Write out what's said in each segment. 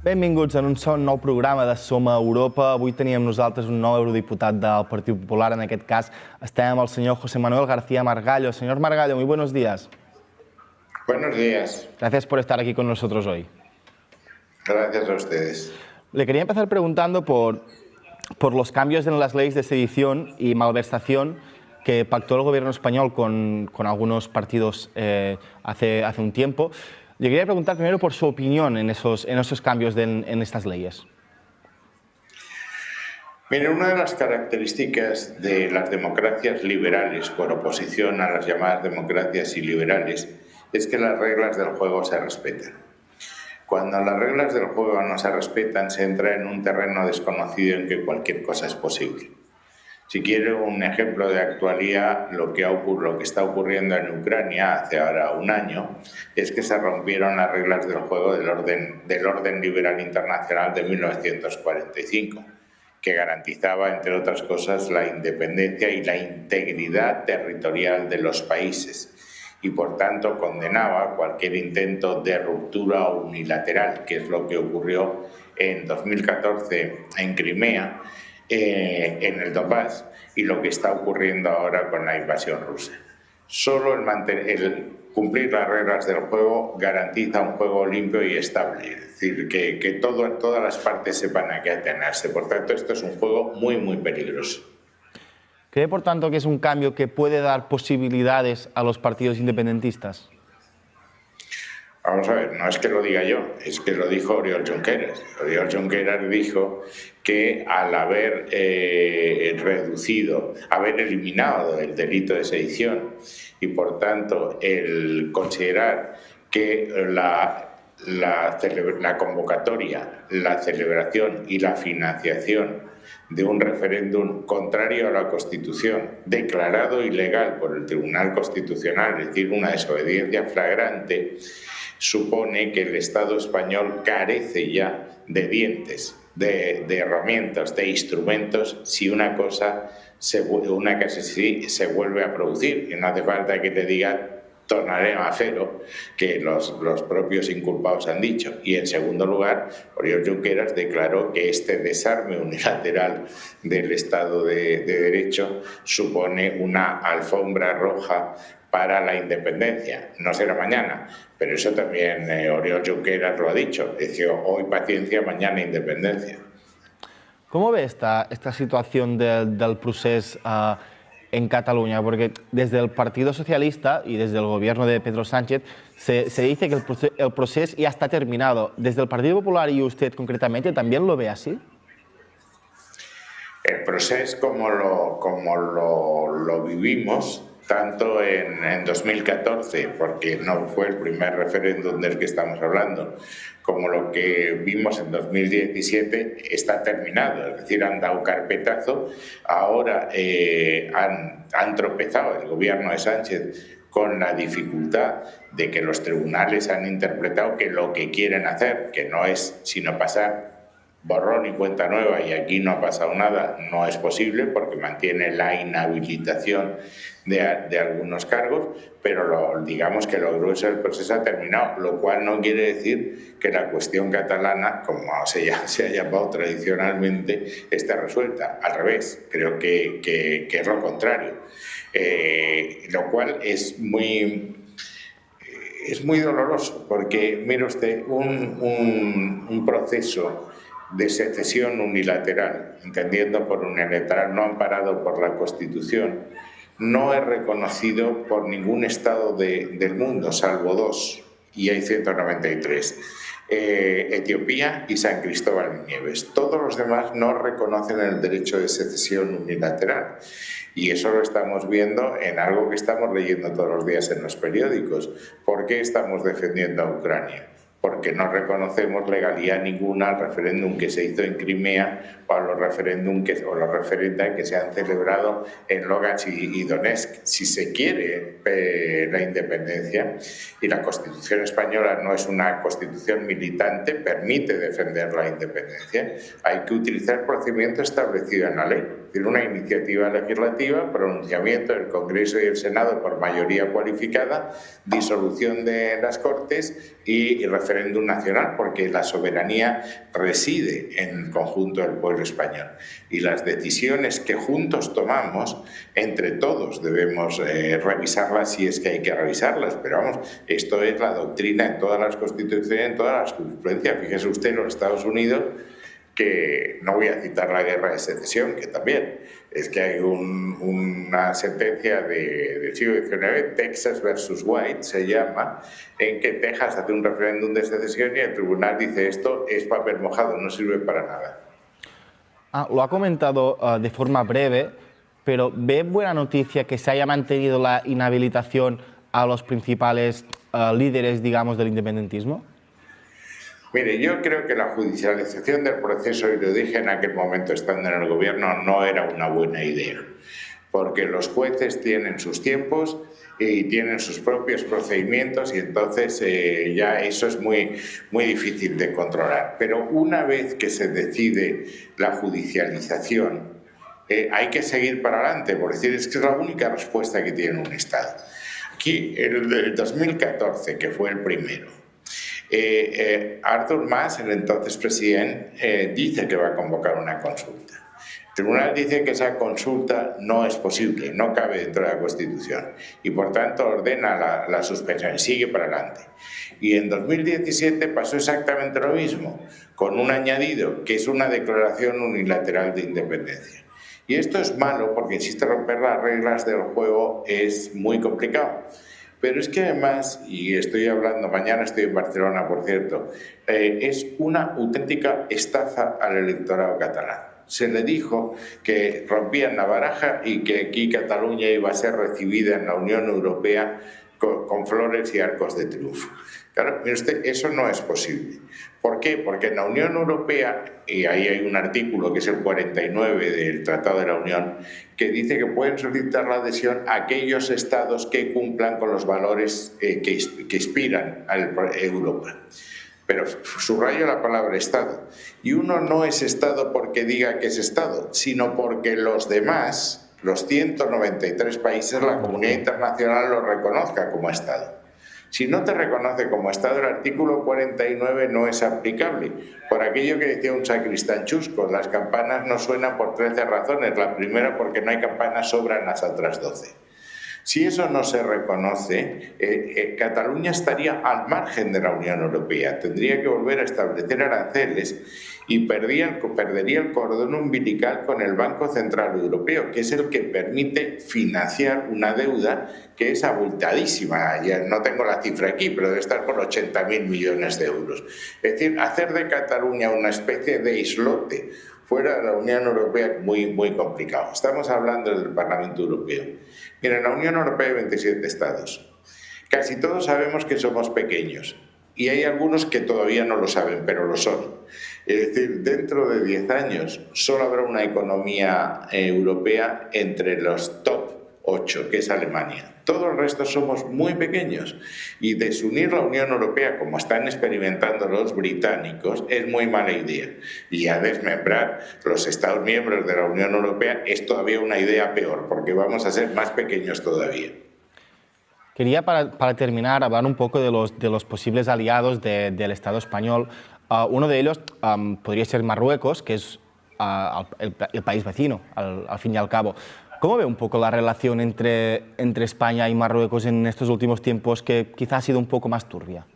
Benvinguts en un nou programa de Som a Europa. Avui teníem nosaltres un nou eurodiputat del Partit Popular. En aquest cas estem amb el senyor José Manuel García Margallo. Señor Margallo, muy buenos días. Buenos días. Gracias por estar aquí con nosotros hoy. Gracias a ustedes. Le quería empezar preguntando por los cambios en las leyes de sedición y malversación que pactó el gobierno español con algunos partidos hace un tiempo. Le quería preguntar primero por su opinión en esos cambios en estas leyes. Mire, una de las características de las democracias liberales, por oposición a las llamadas democracias iliberales, es que las reglas del juego se respetan. Cuando las reglas del juego no se respetan, se entra en un terreno desconocido en que cualquier cosa es posible. Si quiere un ejemplo de actualidad, lo que está ocurriendo en Ucrania hace ahora un año es que se rompieron las reglas del juego del orden liberal internacional de 1945, que garantizaba, entre otras cosas, la independencia y la integridad territorial de los países y, por tanto, condenaba cualquier intento de ruptura unilateral, que es lo que ocurrió en 2014 en Crimea, en el Donbass, y lo que está ocurriendo ahora con la invasión rusa. Solo el cumplir las reglas del juego garantiza un juego limpio y estable, es decir, que todas las partes sepan a qué atenerse. Por tanto, esto es un juego muy, muy peligroso. ¿Cree, por tanto, que es un cambio que puede dar posibilidades a los partidos independentistas? Vamos a ver, no es que lo diga yo, es que lo dijo Oriol Junqueras. Oriol Junqueras dijo que al haber haber eliminado el delito de sedición y, por tanto, el considerar que la convocatoria, la celebración y la financiación de un referéndum contrario a la Constitución, declarado ilegal por el Tribunal Constitucional, es decir, una desobediencia flagrante, supone que el Estado español carece ya de dientes, de herramientas, de instrumentos, si una cosa así se vuelve a producir. Y no hace falta que te diga tornaremos a cero, que los propios inculpados han dicho. Y, en segundo lugar, Oriol Junqueras declaró que este desarme unilateral del Estado de Derecho supone una alfombra roja para la independencia. No será mañana, pero eso también Oriol Junqueras lo ha dicho. Dijo, hoy paciencia, mañana independencia. ¿Cómo ve esta situación del procés en Cataluña? Porque desde el Partido Socialista y desde el gobierno de Pedro Sánchez se dice que el proceso ya está terminado. ¿Desde el Partido Popular y usted concretamente también lo ve así? El proceso como lo vivimos tanto en 2014, porque no fue el primer referéndum del que estamos hablando, como lo que vimos en 2017, está terminado. Es decir, han dado carpetazo. Ahora han tropezado el gobierno de Sánchez con la dificultad de que los tribunales han interpretado que lo que quieren hacer, que no es sino pasar borrón y cuenta nueva, y aquí no ha pasado nada, no es posible porque mantiene la inhabilitación de algunos cargos, pero digamos que lo grueso del proceso ha terminado, lo cual no quiere decir que la cuestión catalana, como se ha llamado tradicionalmente, esté resuelta. Al revés, creo que es lo contrario, lo cual es muy doloroso, porque, mire usted, un proceso de secesión unilateral, entendiendo por unilateral no amparado por la Constitución, no es reconocido por ningún Estado del mundo, salvo dos, y hay 193, Etiopía y San Cristóbal de Nieves. Todos los demás no reconocen el derecho de secesión unilateral. Y eso lo estamos viendo en algo que estamos leyendo todos los días en los periódicos. ¿Por qué estamos defendiendo a Ucrania? Porque no reconocemos legalidad ninguna al referéndum que se hizo en Crimea o a los referenda que se han celebrado en Lugansk y Donetsk. Si se quiere la independencia, y la Constitución española no es una constitución militante, permite defender la independencia, hay que utilizar el procedimiento establecido en la ley. decir, una iniciativa legislativa, pronunciamiento del Congreso y el Senado por mayoría cualificada, disolución de las Cortes y referéndum nacional, porque la soberanía reside en el conjunto del pueblo español. Y las decisiones que juntos tomamos, entre todos debemos revisarlas si es que hay que revisarlas, pero vamos, esto es la doctrina en todas las constituciones, en todas las jurisprudencias. Fíjese usted, los Estados Unidos, que no voy a citar la guerra de secesión, que también es que hay una sentencia del siglo XIX, Texas versus White se llama, en que Texas hace un referéndum de secesión y el tribunal dice esto es papel mojado, no sirve para nada. Lo ha comentado de forma breve, pero ¿ve buena noticia que se haya mantenido la inhabilitación a los principales líderes, digamos, del independentismo? Mire, yo creo que la judicialización del proceso, y lo dije en aquel momento estando en el gobierno, no era una buena idea, porque los jueces tienen sus tiempos y tienen sus propios procedimientos y entonces ya eso es muy difícil de controlar. Pero una vez que se decide la judicialización, hay que seguir para adelante, por decir, es que es la única respuesta que tiene un Estado. Aquí, el 2014, que fue el primero, Artur Mas, el entonces presidente, dice que va a convocar una consulta. El tribunal dice que esa consulta no es posible, no cabe dentro de la Constitución y por tanto ordena la suspensión y sigue para adelante. Y en 2017 pasó exactamente lo mismo, con un añadido que es una declaración unilateral de independencia. Y esto es malo porque, insisto, romper las reglas del juego es muy complicado. Pero es que además, y estoy hablando, mañana estoy en Barcelona, por cierto, es una auténtica estafa al electorado catalán. Se le dijo que rompían la baraja y que aquí Cataluña iba a ser recibida en la Unión Europea con flores y arcos de triunfo. Claro, mire usted, eso no es posible. ¿Por qué? Porque en la Unión Europea, y ahí hay un artículo que es el 49 del Tratado de la Unión, que dice que pueden solicitar la adhesión a aquellos estados que cumplan con los valores que inspiran a Europa. Pero subrayo la palabra Estado. Y uno no es Estado porque diga que es Estado, sino porque los demás, los 193 países, la comunidad internacional lo reconozca como Estado. Si no te reconoce como Estado, el artículo 49 no es aplicable. Por aquello que decía un sacristán chusco, las campanas no suenan por 13 razones. La primera, porque no hay campanas, sobran las otras 12. Si eso no se reconoce, Cataluña estaría al margen de la Unión Europea. Tendría que volver a establecer aranceles y perdería el cordón umbilical con el Banco Central Europeo, que es el que permite financiar una deuda que es abultadísima. Ya no tengo la cifra aquí, pero debe estar por 80.000 millones de euros. Es decir, hacer de Cataluña una especie de islote fuera de la Unión Europea es muy complicado. Estamos hablando del Parlamento Europeo. Mira, en la Unión Europea hay 27 estados. Casi todos sabemos que somos pequeños y hay algunos que todavía no lo saben, pero lo son. Es decir, dentro de 10 años solo habrá una economía europea entre los top 8, que es Alemania. Todo el resto somos muy pequeños y desunir la Unión Europea, como están experimentando los británicos, es muy mala idea. Y a desmembrar los Estados miembros de la Unión Europea es todavía una idea peor, porque vamos a ser más pequeños todavía. Quería, para terminar, hablar un poco de los posibles aliados del Estado español. Uno de ellos podría ser Marruecos, que es el país vecino, al fin y al cabo. ¿Cómo ve un poco la relación entre España y Marruecos en estos últimos tiempos, que quizá ha sido un poco más turbia?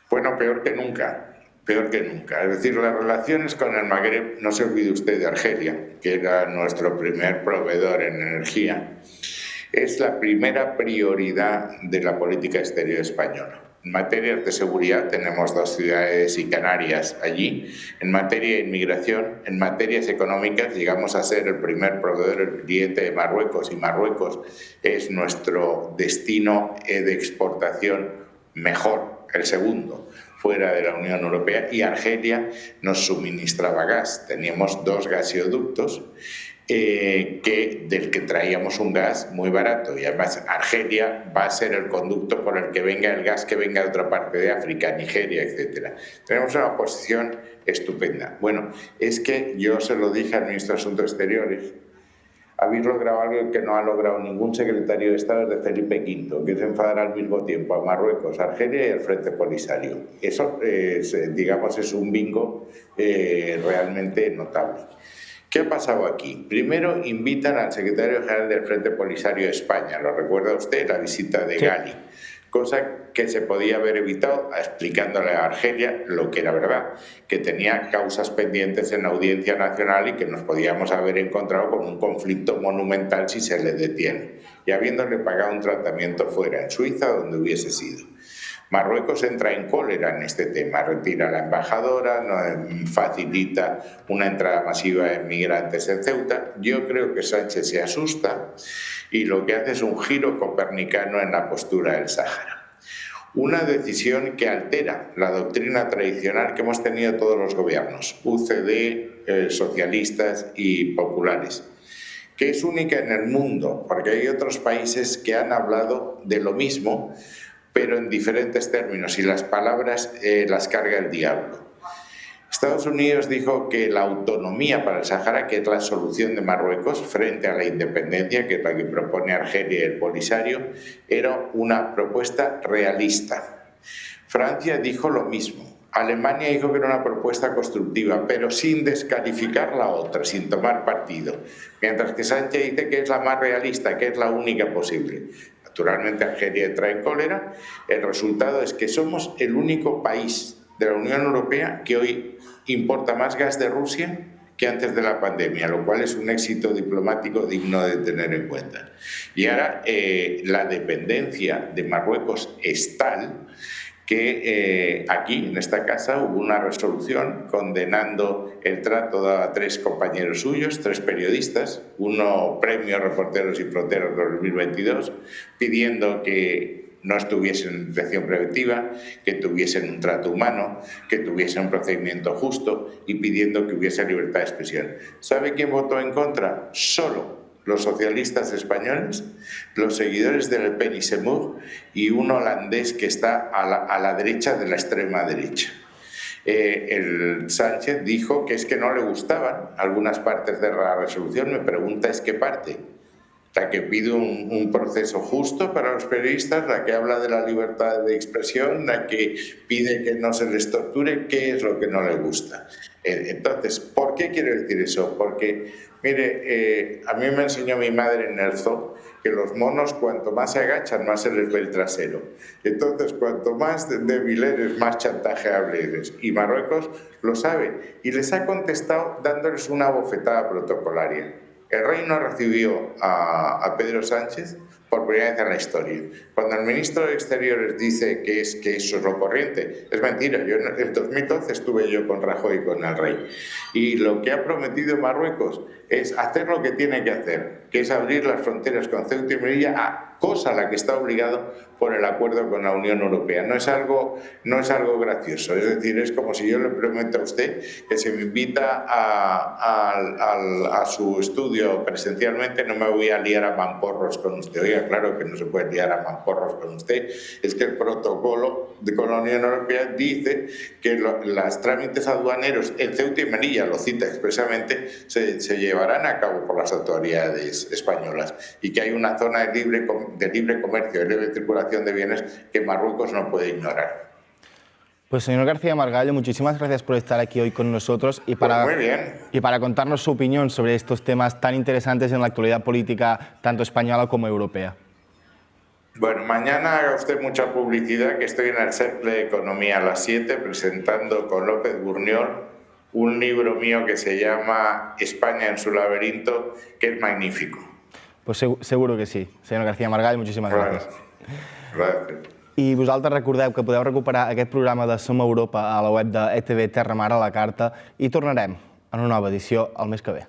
Bueno, peor que nunca. Peor que nunca. Es decir, las relaciones con el Magreb, no se olvide usted de Argelia, que era nuestro primer proveedor en energía, es la primera prioridad de la política exterior española. En materia de seguridad tenemos 2 ciudades y Canarias allí. En materia de inmigración, en materias económicas, llegamos a ser el primer proveedor, el cliente de Marruecos, y Marruecos es nuestro destino de exportación mejor, el segundo, fuera de la Unión Europea, y Argelia nos suministraba gas. Teníamos 2 gasoductos del que traíamos un gas muy barato. Y además Argelia va a ser el conducto por el que venga el gas que venga de otra parte de África, Nigeria, etc. Tenemos una posición estupenda. Bueno, es que yo se lo dije al ministro de Asuntos Exteriores, habéis logrado algo que no ha logrado ningún secretario de Estado desde Felipe V, que es enfadar al mismo tiempo a Marruecos, Argelia y al Frente Polisario. Eso, digamos, es un bingo realmente notable. ¿Qué ha pasado aquí? Primero invitan al secretario general del Frente Polisario de España, lo recuerda usted, la visita de Gali, cosa que se podía haber evitado explicándole a Argelia lo que era verdad, que tenía causas pendientes en la Audiencia Nacional y que nos podíamos haber encontrado con un conflicto monumental si se le detiene, y habiéndole pagado un tratamiento fuera, en Suiza, donde hubiese sido. Marruecos entra en cólera en este tema, retira a la embajadora, no facilita una entrada masiva de migrantes en Ceuta. Yo creo que Sánchez se asusta y lo que hace es un giro copernicano en la postura del Sáhara. Una decisión que altera la doctrina tradicional que hemos tenido todos los gobiernos, UCD, socialistas y populares, que es única en el mundo, porque hay otros países que han hablado de lo mismo, pero en diferentes términos, y las palabras las carga el diablo. Estados Unidos dijo que la autonomía para el Sáhara, que es la solución de Marruecos frente a la independencia, que es la que propone Argelia y el Polisario, era una propuesta realista. Francia dijo lo mismo. Alemania dijo que era una propuesta constructiva, pero sin descalificar la otra, sin tomar partido. Mientras que Sánchez dice que es la más realista, que es la única posible. Naturalmente Argelia entra en cólera. El resultado es que somos el único país de la Unión Europea que hoy importa más gas de Rusia que antes de la pandemia, lo cual es un éxito diplomático digno de tener en cuenta. Y ahora la dependencia de Marruecos es tal que aquí, en esta casa, hubo una resolución condenando el trato a 3 compañeros suyos, 3 periodistas, uno premio Reporteros Sin Fronteras 2022, pidiendo que no estuviesen en detención preventiva, que tuviesen un trato humano, que tuviesen un procedimiento justo y pidiendo que hubiese libertad de expresión. ¿Sabe quién votó en contra? Solo los socialistas españoles, los seguidores del Le Pen y Semur y un holandés que está a la derecha de la extrema derecha. El Sánchez dijo que es que no le gustaban algunas partes de la resolución. Me pregunta es qué parte. La que pide un proceso justo para los periodistas, la que habla de la libertad de expresión, la que pide que no se les torture, ¿qué es lo que no le gusta? Entonces, ¿por qué quiero decir eso? Porque, mire, a mí me enseñó mi madre en el zoo que los monos cuanto más se agachan, más se les ve el trasero. Entonces, cuanto más débil eres, más chantajeable eres. Y Marruecos lo sabe y les ha contestado dándoles una bofetada protocolaria. El rey no recibió a Pedro Sánchez por primera vez en la historia. Cuando el ministro de Exteriores dice que eso es lo corriente, es mentira. Yo en 2012 estuve yo con Rajoy y con el rey. Y lo que ha prometido Marruecos es hacer lo que tiene que hacer, que es abrir las fronteras con Ceuta y Melilla, cosa a la que está obligado por el acuerdo con la Unión Europea. No es algo gracioso, es decir, es como si yo le prometo a usted que si me invita a su estudio presencialmente no me voy a liar a mamporros con usted. Oiga, claro que no se puede liar a mamporros con usted, es que el protocolo con la Unión Europea dice que los trámites aduaneros en Ceuta y Melilla, lo cita expresamente, se llevarán a cabo por las autoridades españolas y que hay una zona de libre comercio, de libre circulación de bienes que Marruecos no puede ignorar. Pues señor García Margallo, muchísimas gracias por estar aquí hoy con nosotros y para contarnos su opinión sobre estos temas tan interesantes en la actualidad política, tanto española como europea. Bueno, mañana haga usted mucha publicidad, que estoy en el Cercle de Economía a las 7 presentando con López Burniol un libro mío que se llama España en su laberinto, que es magnífico. Pues seguro que sí. Señor García Margallo, muchísimas gracias. Gràcies. I vosaltres recordeu que podeu recuperar aquest programa de Som Europa a la web de ETV Terra Mar a la carta i tornarem en una nova edició el mes que ve.